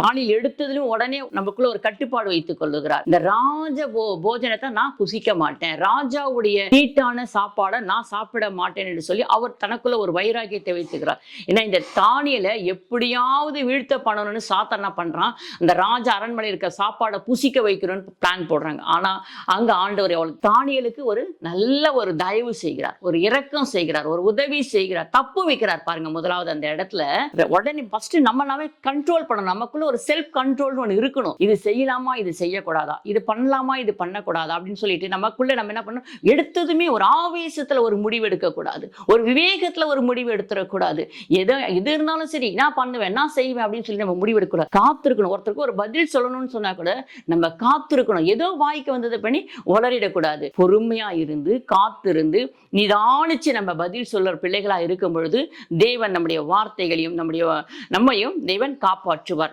தானியேல் எடுத்ததிலும் உடனே நமக்குள்ள ஒரு கட்டுப்பாடு வைத்துக் கொள்ளுகிறார். இந்த ராஜ போஜனத்தை நான் புசிக்க மாட்டேன், ராஜாவுடைய நீட்டான சாப்பாடை நான் சாப்பிட மாட்டேன் என்று சொல்லி அவர் தனக்குள்ள ஒரு வைராகியத்தை வைத்துக்கிறார். ஏன்னா இந்த தானியேலை எப்படியாவது வீழ்த்த பண்ணணும்னு சாத்தானா பண்றான். அந்த ராஜ அரண்மனை இருக்க சாப்பாடை புசிக்க வைக்கணும்னு பிளான் போடுறாங்க. ஆனா அங்க ஆண்டவர் அவளுக்கு தானியேலுக்கு ஒரு நல்ல ஒரு தயவு செய்கிறார், ஒரு இரக்கம் செய்கிறார், ஒரு உதவி செய்கிறார், தப்பு வைக்கிறார். பாருங்க, முதலாவது அந்த இடத்துல உடனே ஃபர்ஸ்ட் நம்ம நாமே கண்ட்ரோல் பண்ணணும். நமக்குள்ள ஒரு செல்ஃப் கண்ட்ரோல் ஒன்று இருக்கணும். இது செய்யலாமா, இது செய்யக்கூடாதா, இது பண்ணலாமா, இது பண்ணக்கூடாதா அப்படின்னு சொல்லிட்டு நமக்குள்ள நம்ம என்ன பண்ணணும், எடுத்ததுமே ஒரு ஆவேசத்துல ஒரு முடிவு எடுக்க கூடாது, ஒரு விவேகத்துல ஒரு முடிவு எடுத்துடக்கூடாது. எது இருந்தாலும் சரி நான் பண்ணுவேன், நான் செய்வேன் அப்படின்னு சொல்லி நம்ம முடிவு எடுக்கக்கூடாது. காத்திருக்கணும். ஒருத்தருக்கு ஒரு பதில் சொல்லணும்னு சொன்னா கூட நம்ம காத்திருக்கணும். ஏதோ வாய்க்கு வந்ததை பண்ணி உளறிடக்கூடாது. பொறுமையா இருந்து காத்திருந்து நிதானிச்சு நம்ம பதில் சொல்ற பிள்ளைகளா இருக்கும் பொழுது தேவன் நம்முடைய வார்த்தைகளையும் நம்மையும் தேவன் காப்பாற்றுவார்.